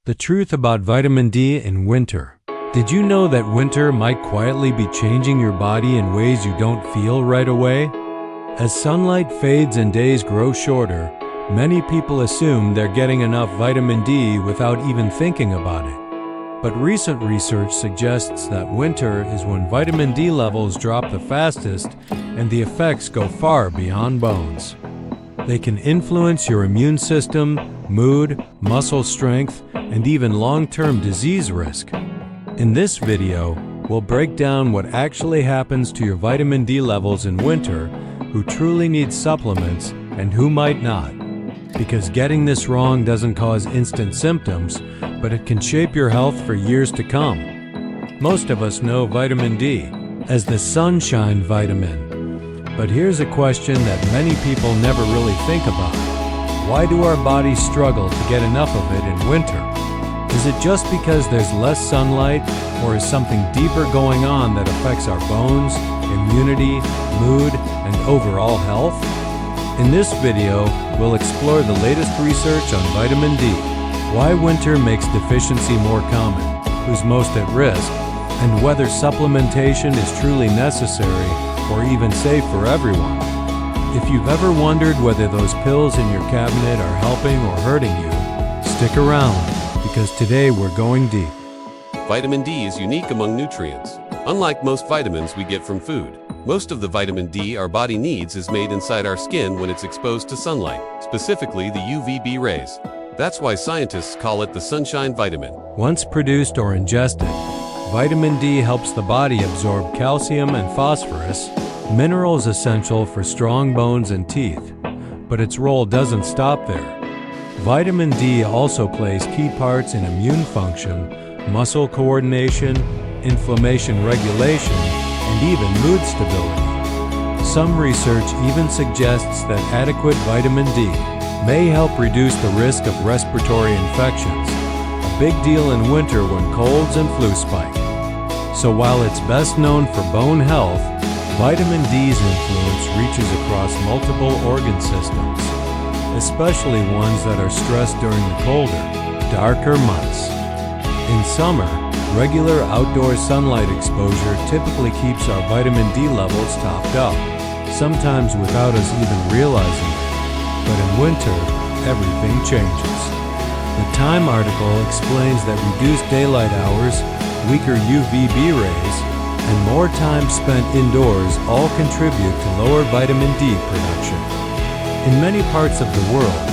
The truth about vitamin D in winter. Did you know that winter might quietly be changing your body in ways you don't feel right away? As sunlight fades and days grow shorter, many people assume they're getting enough vitamin D without even thinking about it. But recent research suggests that winter is when vitamin D levels drop the fastest and the effects go far beyond bones. They can influence your immune system, mood, muscle strength, and even long-term disease risk. In this video, we'll break down what actually happens to your vitamin D levels in winter, who truly need supplements, and who might not. Because getting this wrong doesn't cause instant symptoms, but it can shape your health for years to come. Most of us know vitamin D as the sunshine vitamin. But here's a question that many people never really think about. Why do our bodies struggle to get enough of it in winter? Is it just because there's less sunlight, or is something deeper going on that affects our bones, immunity, mood, and overall health? In this video, we'll explore the latest research on vitamin D, why winter makes deficiency more common, who's most at risk, and whether supplementation is truly necessary or even safe for everyone. If you've ever wondered whether those pills in your cabinet are helping or hurting you, stick around, because today we're going deep. Vitamin D is unique among nutrients. Unlike most vitamins we get from food, most of the vitamin D our body needs is made inside our skin when it's exposed to sunlight, specifically the UVB rays. That's why scientists call it the sunshine vitamin. Once produced or ingested, vitamin D helps the body absorb calcium and phosphorus, minerals essential for strong bones and teeth. But its role doesn't stop there. Vitamin D also plays key parts in immune function, muscle coordination, inflammation regulation, and even mood stability. Some research even suggests that adequate vitamin D may help reduce the risk of respiratory infections, a big deal in winter when colds and flu spike. So while it's best known for bone health, vitamin D's influence reaches across multiple organ systems, especially ones that are stressed during the colder, darker months. In summer, regular outdoor sunlight exposure typically keeps our vitamin D levels topped up, sometimes without us even realizing it. But in winter, everything changes. The Time article explains that reduced daylight hours, weaker UVB rays, and more time spent indoors all contribute to lower vitamin D production. In many parts of the world,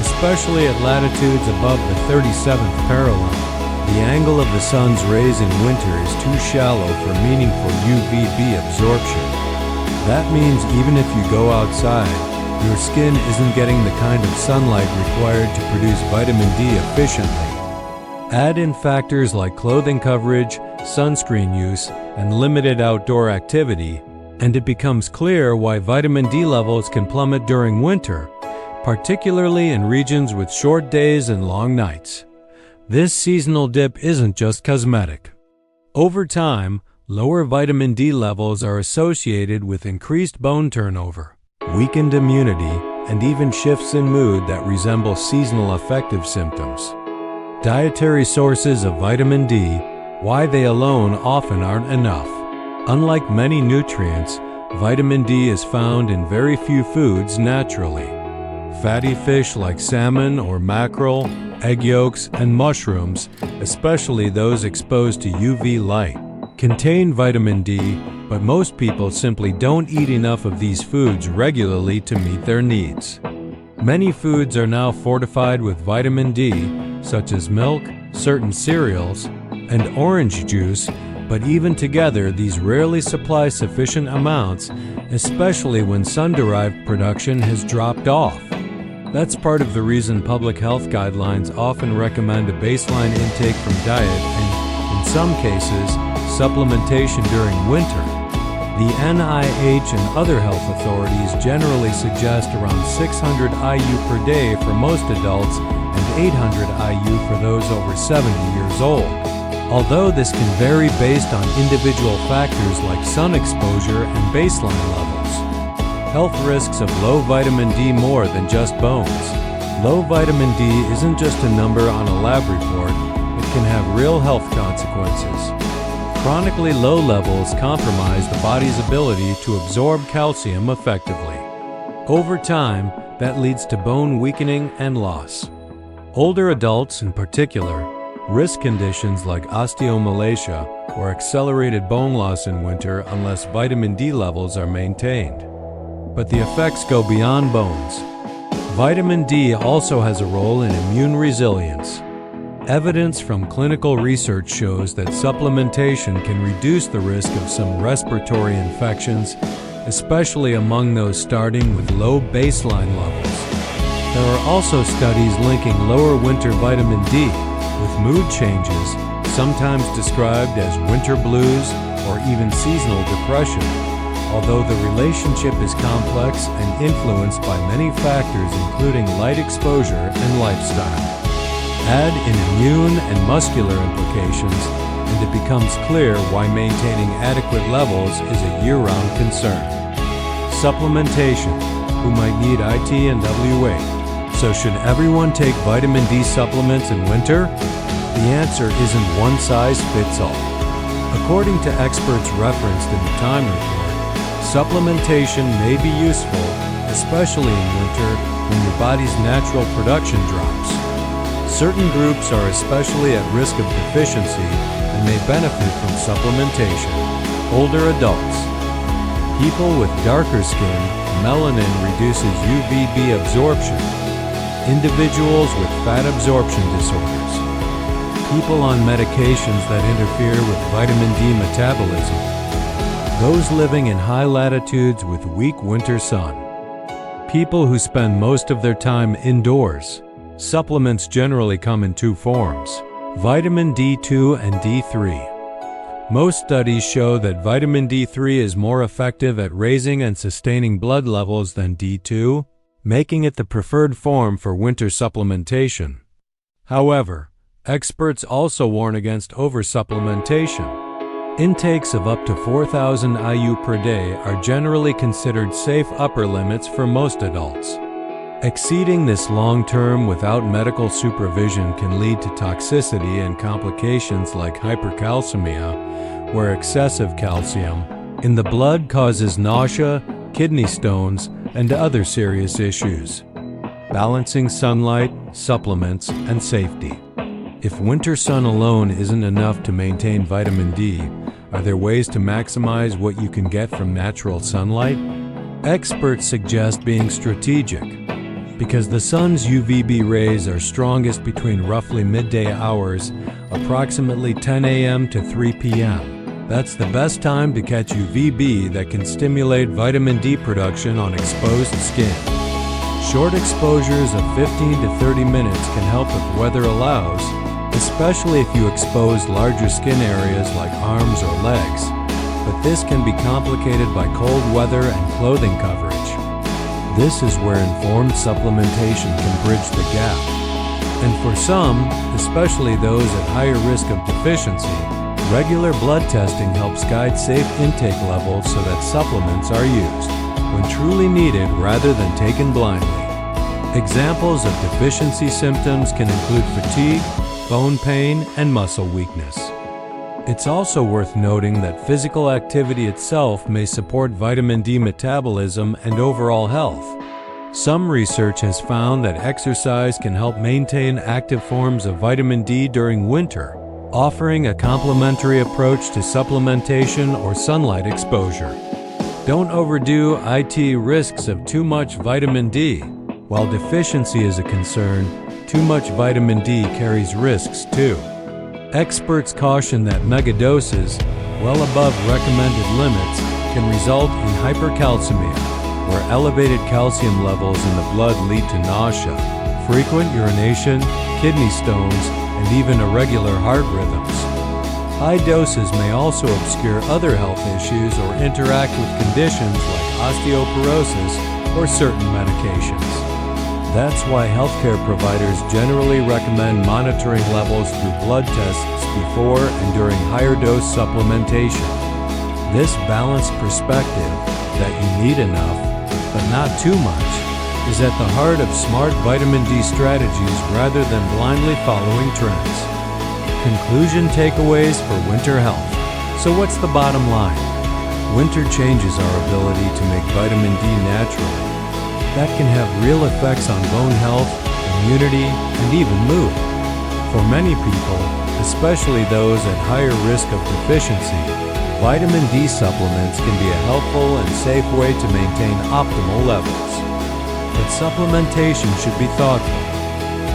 especially at latitudes above the 37th parallel, the angle of the sun's rays in winter is too shallow for meaningful UVB absorption. That means even if you go outside, your skin isn't getting the kind of sunlight required to produce vitamin D efficiently. Add in factors like clothing coverage, sunscreen use, and limited outdoor activity, and it becomes clear why vitamin D levels can plummet during winter, particularly in regions with short days and long nights. This seasonal dip isn't just cosmetic. Over time, lower vitamin D levels are associated with increased bone turnover, weakened immunity, and even shifts in mood that resemble seasonal affective symptoms. Dietary sources of vitamin D, why they alone often aren't enough. Unlike many nutrients, vitamin D is found in very few foods naturally. Fatty fish like salmon or mackerel, egg yolks, and mushrooms, especially those exposed to UV light, contain vitamin D, but most people simply don't eat enough of these foods regularly to meet their needs. Many foods are now fortified with vitamin D, such as milk, certain cereals, and orange juice, but even together, these rarely supply sufficient amounts, especially when sun-derived production has dropped off. That's part of the reason public health guidelines often recommend a baseline intake from diet and, in some cases, supplementation during winter. The NIH and other health authorities generally suggest around 600 IU per day for most adults and 800 IU for those over 70 years old. Although this can vary based on individual factors like sun exposure and baseline levels. Health risks of low vitamin D more than just bones. Low vitamin D isn't just a number on a lab report, it can have real health consequences. Chronically low levels compromise the body's ability to absorb calcium effectively. Over time, that leads to bone weakening and loss. Older adults in particular risk conditions like osteomalacia or accelerated bone loss in winter unless vitamin D levels are maintained. But the effects go beyond bones. Vitamin D also has a role in immune resilience. Evidence from clinical research shows that supplementation can reduce the risk of some respiratory infections, especially among those starting with low baseline levels. There are also studies linking lower winter vitamin D with mood changes, sometimes described as winter blues or even seasonal depression, although the relationship is complex and influenced by many factors including light exposure and lifestyle. Add in immune and muscular implications, and it becomes clear why maintaining adequate levels is a year-round concern. Supplementation. Who might need IT and WA? So should everyone take vitamin D supplements in winter? The answer isn't one size fits all. According to experts referenced in the Time report, supplementation may be useful, especially in winter when your body's natural production drops. Certain groups are especially at risk of deficiency and may benefit from supplementation. Older adults. People with darker skin, melanin reduces UVB absorption. Individuals with fat absorption disorders. People on medications that interfere with vitamin D metabolism. Those living in high latitudes with weak winter sun. People who spend most of their time indoors. Supplements generally come in two forms: vitamin D2 and D3. Most studies show that vitamin D3 is more effective at raising and sustaining blood levels than D2, making it the preferred form for winter supplementation. However, experts also warn against oversupplementation. Intakes of up to 4,000 IU per day are generally considered safe upper limits for most adults. Exceeding this long-term without medical supervision can lead to toxicity and complications like hypercalcemia, where excessive calcium in the blood causes nausea, kidney stones, and other serious issues. Balancing sunlight, supplements, and safety. If winter sun alone isn't enough to maintain vitamin D, are there ways to maximize what you can get from natural sunlight? Experts suggest being strategic. Because the sun's UVB rays are strongest between roughly midday hours, approximately 10 a.m. to 3 p.m. That's the best time to catch UVB that can stimulate vitamin D production on exposed skin. Short exposures of 15 to 30 minutes can help if weather allows, especially if you expose larger skin areas like arms or legs, but this can be complicated by cold weather and clothing coverage. This is where informed supplementation can bridge the gap. And for some, especially those at higher risk of deficiency, regular blood testing helps guide safe intake levels so that supplements are used when truly needed rather than taken blindly. Examples of deficiency symptoms can include fatigue, bone pain, and muscle weakness. It's also worth noting that physical activity itself may support vitamin D metabolism and overall health. Some research has found that exercise can help maintain active forms of vitamin D during winter, offering a complementary approach to supplementation or sunlight exposure. Don't overdo IT risks of too much vitamin D. While deficiency is a concern, too much vitamin D carries risks too. Experts caution that megadoses, well above recommended limits, can result in hypercalcemia, where elevated calcium levels in the blood lead to nausea, frequent urination, kidney stones, and even irregular heart rhythms. High doses may also obscure other health issues or interact with conditions like osteoporosis or certain medications. That's why healthcare providers generally recommend monitoring levels through blood tests before and during higher dose supplementation. This balanced perspective, that you need enough, but not too much, is at the heart of smart vitamin D strategies rather than blindly following trends. Conclusion takeaways for winter health. So what's the bottom line? Winter changes our ability to make vitamin D naturally. That can have real effects on bone health, immunity, and even mood. For many people, especially those at higher risk of deficiency, vitamin D supplements can be a helpful and safe way to maintain optimal levels. But supplementation should be thoughtful,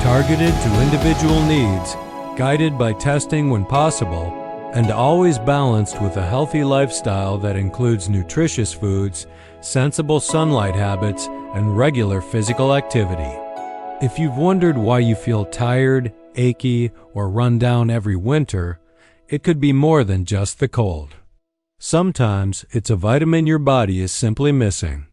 targeted to individual needs, guided by testing when possible, and always balanced with a healthy lifestyle that includes nutritious foods, sensible sunlight habits, and regular physical activity. If you've wondered why you feel tired, achy, or run down every winter, it could be more than just the cold. Sometimes it's a vitamin your body is simply missing.